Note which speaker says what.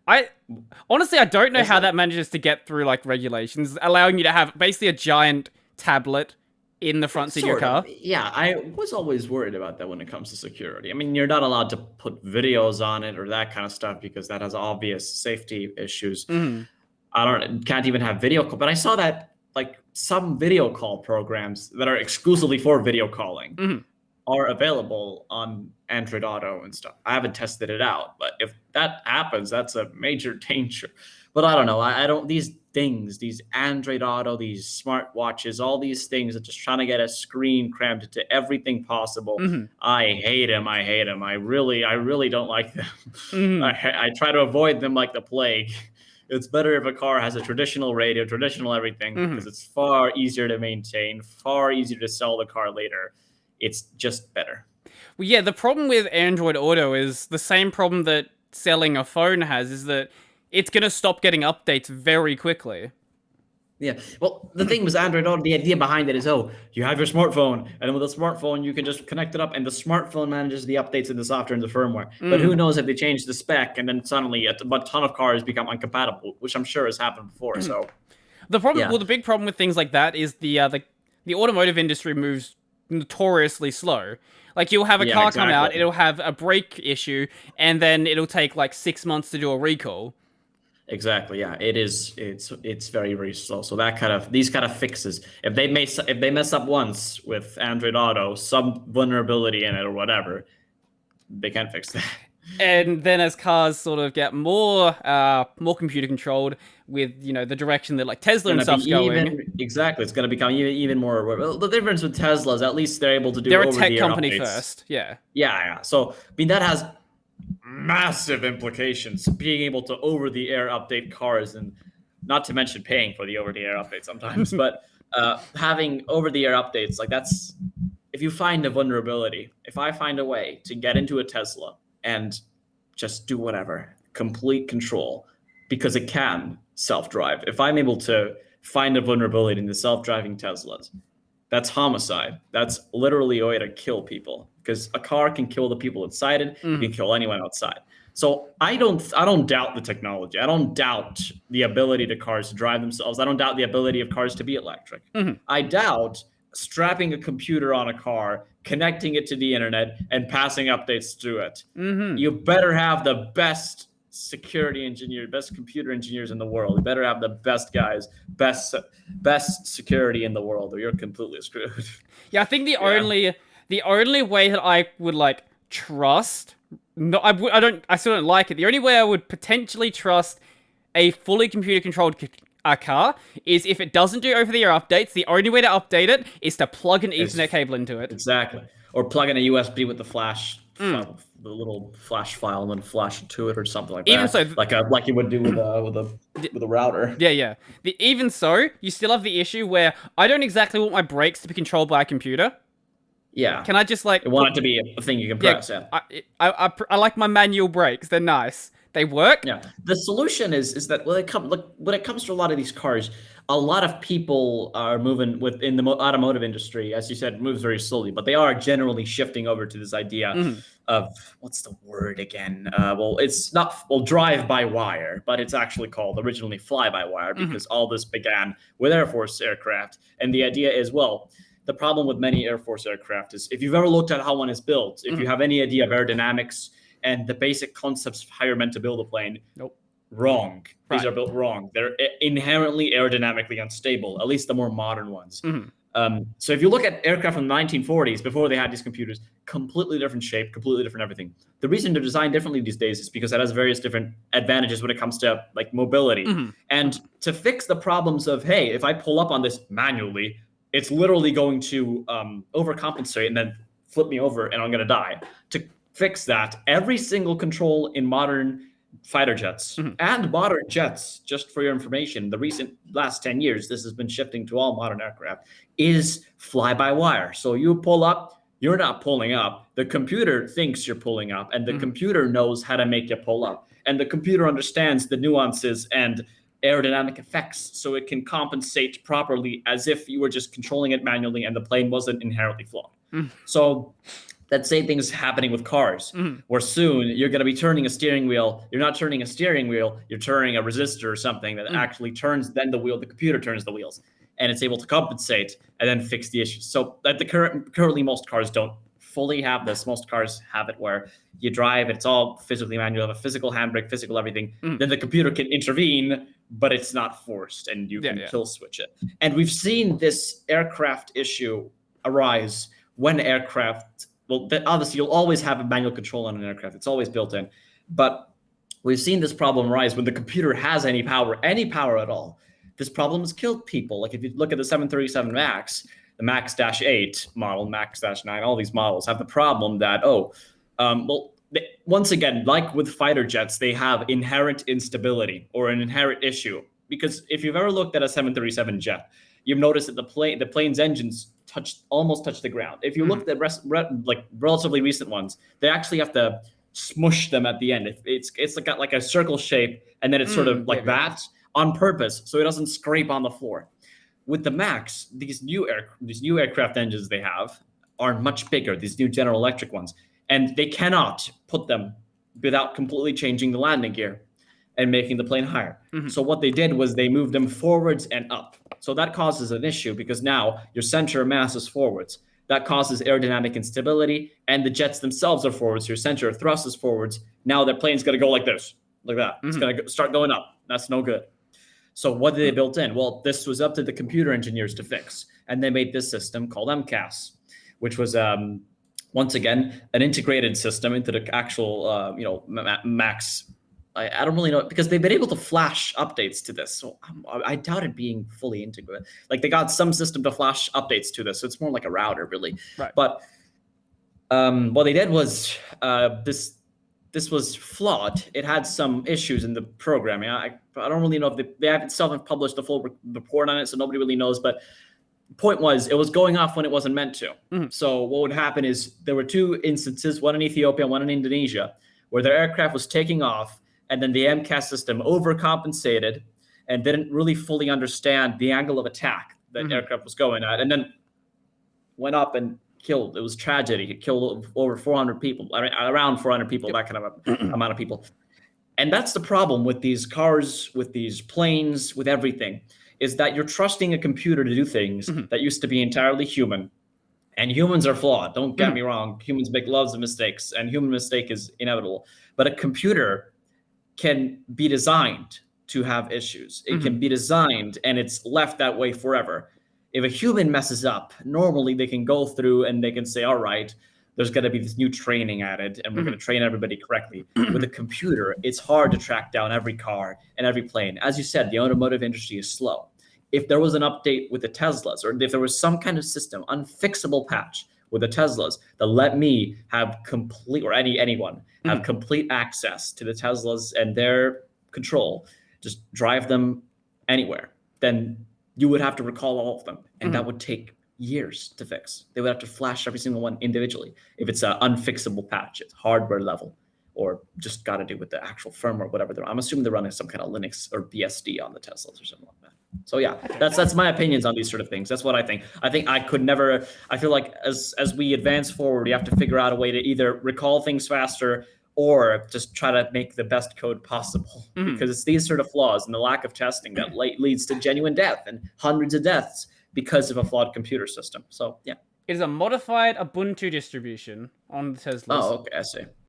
Speaker 1: I honestly I don't know
Speaker 2: It's
Speaker 1: how
Speaker 2: like
Speaker 1: that manages to get through like regulations, allowing you to have basically a giant tablet in the front seat of your
Speaker 2: sort of.
Speaker 1: car.
Speaker 2: Yeah, I was always worried about that when it comes to security. I mean, you're not allowed to put videos on it or that kind of stuff because that has obvious safety issues.
Speaker 1: Hmm.
Speaker 2: I don't can't even have video call, but I saw that like some video call programs that are exclusively for video calling
Speaker 1: Hmm.
Speaker 2: are available on Android Auto and stuff. I haven't tested it out, but if that happens, that's a major danger. But I don't know. I don't these things, these Android Auto, these smart watches, all these things are just trying to get a screen crammed into everything possible.
Speaker 1: Hmm.
Speaker 2: I hate them. I hate them. I really don't like them.
Speaker 1: Hmm.
Speaker 2: I try to avoid them like the plague. It's better if a car has a traditional radio, traditional everything,
Speaker 1: Hmm.
Speaker 2: because it's far easier to maintain, far easier to sell the car later. It's just better.
Speaker 1: Well, yeah, the problem with Android Auto is the same problem that selling a phone has, is that it's gonna stop getting updates very quickly.
Speaker 2: Yeah. Well, the thing with Android Auto, the idea behind it is, oh, you have your smartphone, and with a smartphone, you can just connect it up, and the smartphone manages the updates in the software and the firmware. But who
Speaker 1: Mm.
Speaker 2: knows if they change the spec, and then suddenly a ton of cars become incompatible, which I'm sure has happened before. So,
Speaker 1: The problem,
Speaker 2: yeah,
Speaker 1: well, the big problem with things like that is the automotive industry moves notoriously slow. Like you'll have a
Speaker 2: yeah,
Speaker 1: car come
Speaker 2: exactly.
Speaker 1: out, it'll have a brake issue, and then it'll take like 6 months to do a recall.
Speaker 2: Exactly. Yeah, it is. It's very very slow. So that kind of these kind of fixes, if they mess up once with Android Auto, some vulnerability in it or whatever, they can't fix that.
Speaker 1: And then as cars sort of get more computer controlled with the direction that like Tesla and
Speaker 2: Gonna be
Speaker 1: stuff's going,
Speaker 2: even exactly. It's gonna become even more. Well, the difference with Tesla is at least they're able to do
Speaker 1: they're a
Speaker 2: over
Speaker 1: tech
Speaker 2: the air
Speaker 1: company
Speaker 2: updates.
Speaker 1: first. Yeah.
Speaker 2: Yeah, yeah. So I mean that has massive implications. Being able to over the air update cars, and not to mention paying for the over the air update sometimes, but having over the air updates like that's if you find a vulnerability. If I find a way to get into a Tesla and just do whatever, complete control, because it can self drive. If I'm able to find a vulnerability in the self driving Teslas, that's homicide. That's literally a way to kill people because a car can kill the people inside it. It can
Speaker 1: Mm.
Speaker 2: kill anyone outside. So I don't doubt the technology. I don't doubt the ability to cars to drive themselves. I don't doubt the ability of cars to be electric.
Speaker 1: Hmm.
Speaker 2: I doubt strapping a computer on a car, connecting it to the internet, and passing updates through it.
Speaker 1: Hmm.
Speaker 2: You better have the best security engineer, best computer engineers in the world. You better have the best guys, best security in the world, or you're completely screwed.
Speaker 1: Yeah, I think the
Speaker 2: Yeah.
Speaker 1: only the only way that I would like trust, no, I don't, I still don't like it. The only way I would potentially trust a fully computer controlled car is if it doesn't do over the air updates. The only way to update it is to plug an Ethernet
Speaker 2: It's
Speaker 1: cable into it.
Speaker 2: exactly. Or plug in a USB with the
Speaker 1: Mm.
Speaker 2: the little flash file, and then flash it to it, or something like
Speaker 1: Even
Speaker 2: that,
Speaker 1: so,
Speaker 2: like you would do with a router.
Speaker 1: yeah, yeah. Even so, you still have the issue where I don't exactly want my brakes to be controlled by a computer.
Speaker 2: Yeah,
Speaker 1: Can I just
Speaker 2: you
Speaker 1: like
Speaker 2: want
Speaker 1: put?
Speaker 2: it to be a thing you can
Speaker 1: Yeah,
Speaker 2: press. Yeah.
Speaker 1: I like my manual brakes. They're nice. They work.
Speaker 2: Yeah, the solution is that when it comes to a lot of these cars, a lot of people are moving within the automotive industry, as you said, moves very slowly, but they are generally shifting over to this idea
Speaker 1: Mhm.
Speaker 2: of what's the word again? Well, it's not well drive by wire, but it's actually called originally fly by wire
Speaker 1: Mhm.
Speaker 2: because all this began with Air Force aircraft, and the idea is well. The problem with many Air Force aircraft is if you've ever looked at how one is built, if you
Speaker 1: Mhm.
Speaker 2: have any idea of aerodynamics, and the basic concepts of how you're meant to build a plane,
Speaker 1: Nope.
Speaker 2: wrong. These
Speaker 1: Right.
Speaker 2: are built wrong. They're inherently aerodynamically unstable, at least the more modern ones.
Speaker 1: Mhm.
Speaker 2: So if you look at aircraft from the 1940s, before they had these computers, completely different shape, completely different everything. The reason they're designed differently these days is because it has various different advantages when it comes to like mobility.
Speaker 1: Mhm.
Speaker 2: And to fix the problems of, hey, if I pull up on this manually, it's literally going to overcompensate and then flip me over and I'm going to die. To fix that, every single control in modern fighter jets
Speaker 1: Mhm.
Speaker 2: and modern jets, just for your information, the recent last 10 years, this has been shifting to all modern aircraft, is fly by wire. So you pull up, you're not pulling up. The computer thinks you're pulling up, and the
Speaker 1: Mhm.
Speaker 2: computer knows how to make you pull up. And the computer understands the nuances and aerodynamic effects, so it can compensate properly as if you were just controlling it manually and the plane wasn't inherently flawed.
Speaker 1: Mhm.
Speaker 2: So that same thing's happening with cars, where soon you're going to be turning a steering wheel. You're not turning a steering wheel, you're turning a resistor or something that actually turns then the wheel. The computer turns the wheels, and it's able to compensate and then fix the issues. So that currently most cars don't fully have this. Most cars have it where you drive, it's all physically manual, you have a physical handbrake, physical everything. Then the computer can intervene, but it's not forced, and you can kill switch it. And we've seen this aircraft issue arise when aircraft. Well, obviously, you'll always have a manual control on an aircraft. It's always built in. But we've seen this problem rise when the computer has any power at all. This problem has killed people. Like if you look at the 737 MAX, the MAX-8 model, MAX-9, all these models have the problem that, once again, like with fighter jets, they have inherent instability or an inherent issue. Because if you've ever looked at a 737 jet, you've noticed that the plane's engines almost touch the ground. If you look at relatively recent ones, they actually have to smush them at the end. It's like a circle shape, and then it's sort of like that on purpose, so it doesn't scrape on the floor. With the MAX, these new aircraft engines they have are much bigger. These new General Electric ones, and they cannot put them without completely changing the landing gear and making the plane higher. So what they did was they moved them forwards and up. So that causes an issue because now your center of mass is forwards. That causes aerodynamic instability, and the jets themselves are forwards. Your center of thrust is forwards. Now the plane's going to go like this, like that. It's going to start going up. That's no good. So what did they build in? Well, this was up to the computer engineers to fix, and they made this system called MCAS, which was once again an integrated system into the actual MAX. I don't really know, because they've been able to flash updates to this. So I doubt it being fully integrated. Like they got some system to flash updates to this. So it's more like a router, really.
Speaker 1: Right.
Speaker 2: But what they did was this was flawed. It had some issues in the programming. I don't really know if they haven't self-published the full report on it, so nobody really knows. But the point was, it was going off when it wasn't meant to. So what would happen is there were two instances, one in Ethiopia, one in Indonesia, where their aircraft was taking off, and then the MCAS system overcompensated and didn't really fully understand the angle of attack that aircraft was going at, and then went up and killed. It was tragedy. It killed over 400 people, around 400 people, that kind of amount of people. And that's the problem with these cars, with these planes, with everything, is that you're trusting a computer to do things that used to be entirely human. And humans are flawed. Don't get me wrong. Humans make lots of mistakes, and human mistake is inevitable. But a computer can be designed to have issues. It can be designed, and it's left that way forever. If a human messes up, normally they can go through and they can say, all right, there's going to be this new training added, and we're going to train everybody correctly. With a computer, it's hard to track down every car and every plane. As you said, the automotive industry is slow. If there was an update with the Teslas, or if there was some kind of system, unfixable patch with the Teslas that let me have complete, or anyone have complete access to the Teslas and their control, just drive them anywhere, then you would have to recall all of them. And that would take years to fix. They would have to flash every single one individually. If it's an unfixable patch, it's hardware level, or just got to do with the actual firmware, whatever. I'm assuming they're running some kind of Linux or BSD on the Teslas or something like that. So yeah, that's my opinions on these sort of things. That's what I think. I think I could never. I feel like as we advance forward, you have to figure out a way to either recall things faster or just try to make the best code possible, because it's these sort of flaws and the lack of testing that leads to genuine death and hundreds of deaths because of a flawed computer system. So yeah,
Speaker 1: it is a modified Ubuntu distribution on the Teslas.
Speaker 2: Oh, okay, I see.